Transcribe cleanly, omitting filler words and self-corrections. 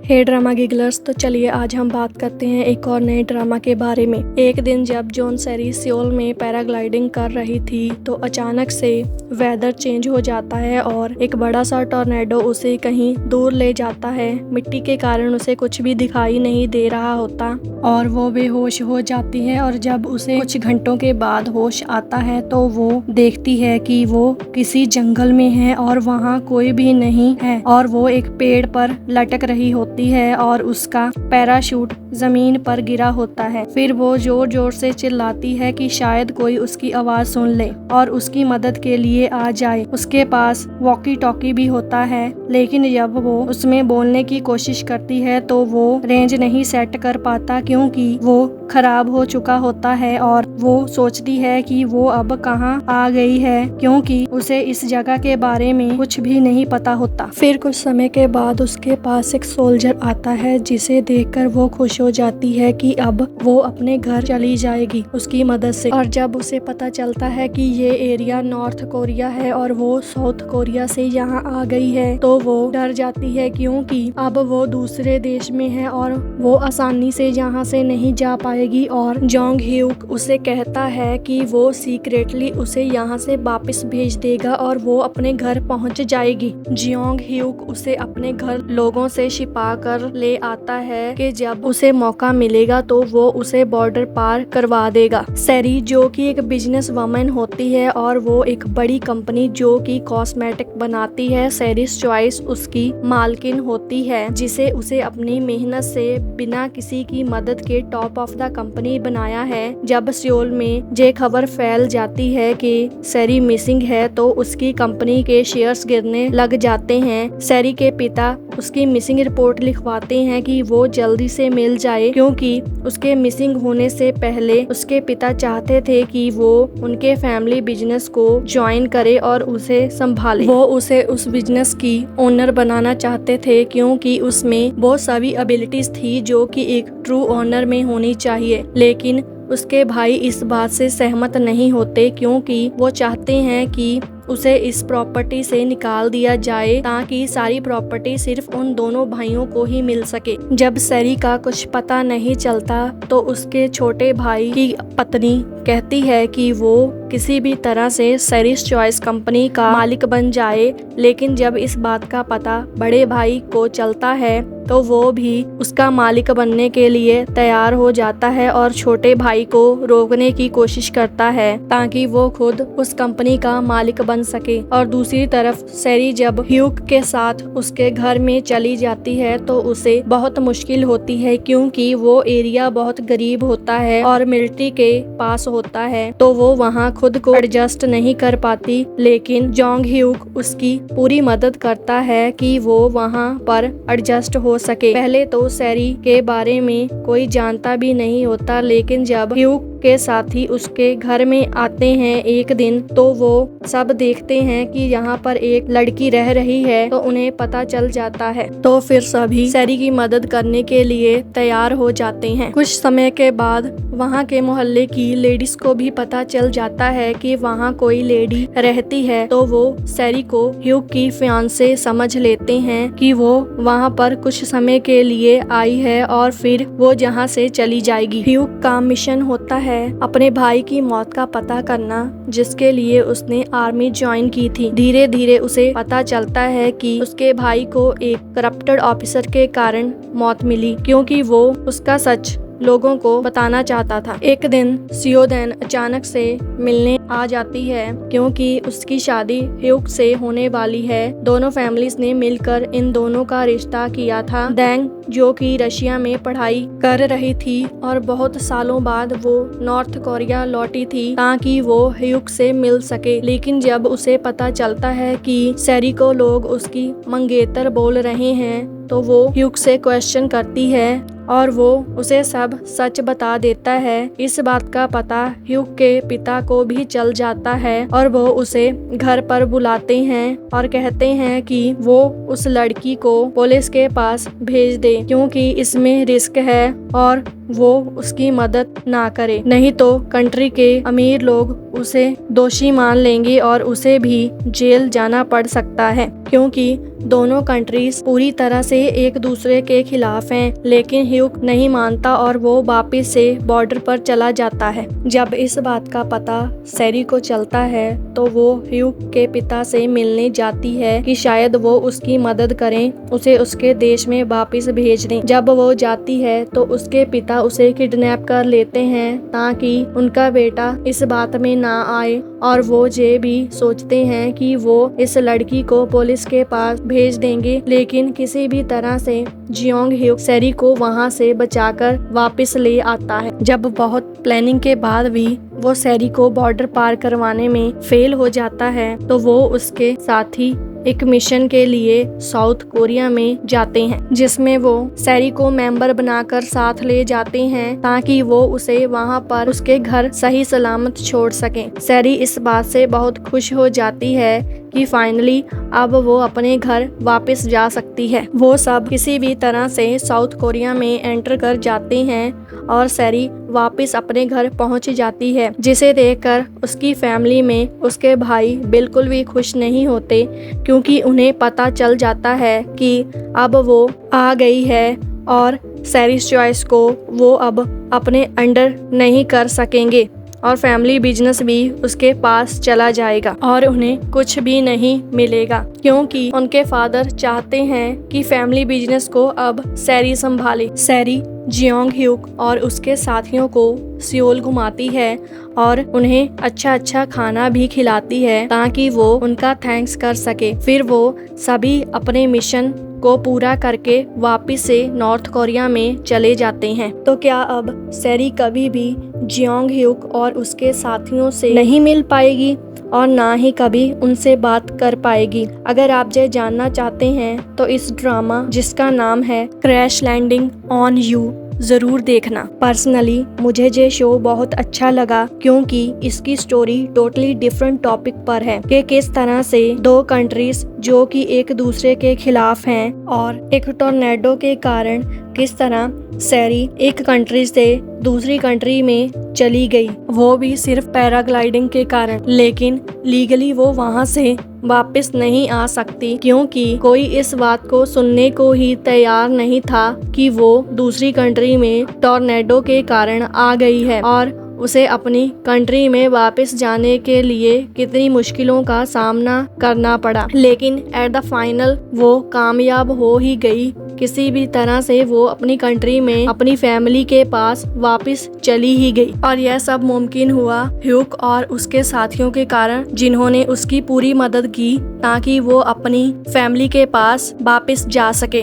हे drama गिगलर्स, तो चलिए आज हम बात करते हैं एक और नए ड्रामा के बारे में। एक दिन जब जॉन सेरी सियोल में पैराग्लाइडिंग कर रही थी तो अचानक से वेदर चेंज हो जाता है और एक बड़ा सा टॉर्नेडो उसे कहीं दूर ले जाता है। मिट्टी के कारण उसे कुछ भी दिखाई नहीं दे रहा होता और वो बेहोश हो जाती है। और जब उसे कुछ घंटों के बाद होश आता है तो वो देखती है कि वो किसी जंगल में है और वहाँ कोई भी नहीं है और वो एक पेड़ पर लटक रही होती है और उसका पैराशूट जमीन पर गिरा होता है। फिर वो जोर जोर से चिल्लाती है कि शायद कोई उसकी आवाज सुन ले और उसकी मदद के लिए आ जाए। उसके पास वॉकी टॉकी भी होता है, लेकिन जब वो उसमें बोलने की कोशिश करती है तो वो रेंज नहीं सेट कर पाता क्योंकि वो खराब हो चुका होता है। और वो सोचती है कि वो अब कहाँ आ गई है क्योंकि उसे इस जगह के बारे में कुछ भी नहीं पता होता। फिर कुछ समय के बाद उसके पास एक सोल्जर आता है जिसे देखकर वो खुश हो जाती है कि अब वो अपने घर चली जाएगी उसकी मदद से। और जब उसे पता चलता है कि ये एरिया नॉर्थ कोरिया है और वो साउथ कोरिया से यहाँ आ गई है तो वो डर जाती है क्योंकि अब वो दूसरे देश में है और वो आसानी से यहाँ से नहीं जा पाएगी। और जोंग ह्यूक उसे कहता है कि वो सीक्रेटली उसे यहाँ से वापस भेज देगा और वो अपने घर पहुँच जाएगी। जियोंग ह्यूक उसे अपने घर लोगों से छिपा कर ले आता है कि जब उसे मौका मिलेगा तो वो उसे बॉर्डर पार करवा देगा। सेरी जो कि एक बिजनेस वुमन होती है और वो एक बड़ी कंपनी जो कि कॉस्मेटिक बनाती है, सेरीज चॉइस उसकी मालकिन होती है, जिसे उसे अपनी मेहनत से बिना किसी की मदद के टॉप ऑफ द कंपनी बनाया है। जब सियोल में ये खबर फैल जाती है कि सेरी मिसिंग है तो उसकी कंपनी के शेयर्स गिरने लग जाते हैं। सेरी के पिता उसकी मिसिंग रिपोर्ट लिखवाते हैं कि वो जल्दी से मिल जाए क्योंकि उसके मिसिंग होने से पहले उसके पिता चाहते थे कि वो उनके फैमिली बिजनेस को ज्वाइन करे और उसे संभाले। वो उसे उस बिजनेस की ओनर बनाना चाहते थे क्योंकि उसमें बहुत सारी एबिलिटीज थी जो कि एक ट्रू ओनर में होनी चाहिए। लेकिन उसके भाई इस बात से सहमत नहीं होते क्योंकि वो चाहते हैं कि उसे इस प्रॉपर्टी से निकाल दिया जाए ताकि सारी प्रॉपर्टी सिर्फ उन दोनों भाइयों को ही मिल सके। जब सेरी का कुछ पता नहीं चलता तो उसके छोटे भाई की पत्नी कहती है कि वो किसी भी तरह से सेरीज चॉइस कंपनी का मालिक बन जाए। लेकिन जब इस बात का पता बड़े भाई को चलता है तो वो भी उसका मालिक बनने के लिए तैयार हो जाता है और छोटे भाई को रोकने की कोशिश करता है ताकि वो खुद उस कंपनी का मालिक बन सके। और दूसरी तरफ सेरी जब ह्यूक के साथ उसके घर में चली जाती है तो उसे बहुत मुश्किल होती है क्योंकि वो एरिया बहुत गरीब होता है और मिलिट्री के पास होता है तो वो वहाँ खुद को एडजस्ट नहीं कर पाती। लेकिन जोंग ह्यूक उसकी पूरी मदद करता है कि वो वहाँ पर एडजस्ट हो सके। पहले तो सेरी के बारे में कोई जानता भी नहीं होता, लेकिन जब ह्यूक के साथी उसके घर में आते हैं एक दिन तो वो सब देखते हैं कि यहाँ पर एक लड़की रह रही है तो उन्हें पता चल जाता है। तो फिर सभी सेरी की मदद करने के लिए तैयार हो जाते हैं। कुछ समय के बाद वहाँ के मोहल्ले की लेडीज को भी पता चल जाता है कि वहाँ कोई लेडी रहती है तो वो सेरी को ह्यूक की फियांसे समझ लेते हैं कि वो वहाँ पर कुछ समय के लिए आई है और फिर वो जहाँ से चली जाएगी। ह्यूक का मिशन होता है अपने भाई की मौत का पता करना, जिसके लिए उसने आर्मी ज्वाइन की थी। धीरे धीरे उसे पता चलता है कि उसके भाई को एक करप्टेड ऑफिसर के कारण मौत मिली क्योंकि वो उसका सच लोगों को बताना चाहता था। एक दिन सियोदेन अचानक से मिलने आ जाती है क्योंकि उसकी शादी ह्यूक से होने वाली है। दोनों फैमिलीज ने मिलकर इन दोनों का रिश्ता किया था। डेंग जो कि रशिया में पढ़ाई कर रही थी और बहुत सालों बाद वो नॉर्थ कोरिया लौटी थी ताकि वो ह्यूक से मिल सके। लेकिन जब उसे पता चलता है कि सेरी को लोग उसकी मंगेतर बोल रहे हैं तो वो ह्यूक से क्वेश्चन करती है और वो उसे सब सच बता देता है। इस बात का पता ह्यूक के पिता को भी चल जाता है और वो उसे घर पर बुलाते हैं और कहते हैं कि वो उस लड़की को पुलिस के पास भेज दे क्योंकि इसमें रिस्क है और वो उसकी मदद ना करे, नहीं तो कंट्री के अमीर लोग उसे दोषी मान लेंगे और उसे भी जेल जाना पड़ सकता है, क्योंकि दोनों कंट्रीज पूरी तरह से एक दूसरे के खिलाफ हैं। लेकिन ह्यूग नहीं मानता और वो वापस से बॉर्डर पर चला जाता है। जब इस बात का पता सैरी को चलता है तो वो ह्यूग के पिता से मिलने जाती है कि शायद वो उसकी मदद करें, उसे उसके देश में वापस भेज दें। जब वो जाती है तो उसके पिता उसे किडनैप कर लेते हैं ताकि उनका बेटा इस बात में ना आए, और वो ये भी सोचते हैं कि वो इस लड़की को पुलिस के पास भेज देंगे। लेकिन किसी भी तरह से जियोंग ह्यूग सैरी को वहां से बचाकर वापस ले आता है। जब बहुत प्लानिंग के बाद भी वो सैरी को बॉर्डर पार करवाने में फेल हो जाता है तो वो उसके साथी एक मिशन के लिए साउथ कोरिया में जाते हैं, जिसमें वो सैरी को मेंबर बनाकर साथ ले जाते हैं ताकि वो उसे वहां पर उसके घर सही सलामत छोड़ सकें। सैरी इस बात से बहुत खुश हो जाती है कि फाइनली अब वो अपने घर वापस जा सकती है। वो सब किसी भी तरह से साउथ कोरिया में एंटर कर जाते हैं और सैरी वापस अपने घर पहुंच जाती है, जिसे देखकर उसकी फैमिली में उसके भाई बिल्कुल भी खुश नहीं होते, क्योंकि उन्हें पता चल जाता है कि अब वो आ गई है और सैरी चॉइस को वो अब अपने अंडर नहीं कर सकेंगे और फैमिली बिजनेस भी उसके पास चला जाएगा और उन्हें कुछ भी नहीं मिलेगा, क्योंकि उनके फादर चाहते हैं कि फैमिली बिजनेस को अब सैरी संभाले। सैरी जियोंग ह्यूग और उसके साथियों को सियोल घुमाती है और उन्हें अच्छा खाना भी खिलाती है ताकि वो उनका थैंक्स कर सके। फिर वो सभी अपने मिशन को पूरा करके वापस से नॉर्थ कोरिया में चले जाते हैं। तो क्या अब सैरी कभी भी जियोंग ह्यूग और उसके साथियों से नहीं मिल पाएगी और ना ही कभी उनसे बात कर पाएगी? अगर आप ये जानना चाहते हैं तो इस ड्रामा जिसका नाम है क्रैश लैंडिंग ऑन यू जरूर देखना। पर्सनली मुझे ये शो बहुत अच्छा लगा, क्योंकि इसकी स्टोरी टोटली डिफरेंट टॉपिक पर है कि किस तरह से दो कंट्रीज जो कि एक दूसरे के खिलाफ हैं और एक टोर्नेडो के कारण किस तरह सैरी एक कंट्री से दूसरी कंट्री में चली गई, वो भी सिर्फ पैराग्लाइडिंग के कारण। लेकिन लीगली वो वहां से वापस नहीं आ सकती, क्योंकि कोई इस बात को सुनने को ही तैयार नहीं था कि वो दूसरी कंट्री में टोर्नेडो के कारण आ गई है और उसे अपनी कंट्री में वापस जाने के लिए कितनी मुश्किलों का सामना करना पड़ा। लेकिन एट द फाइनल वो कामयाब हो ही गई। किसी भी तरह से वो अपनी कंट्री में अपनी फैमिली के पास वापस चली ही गई, और यह सब मुमकिन हुआ ह्यूग और उसके साथियों के कारण, जिन्होंने उसकी पूरी मदद की ताकि वो अपनी फैमिली के पास वापस जा सके।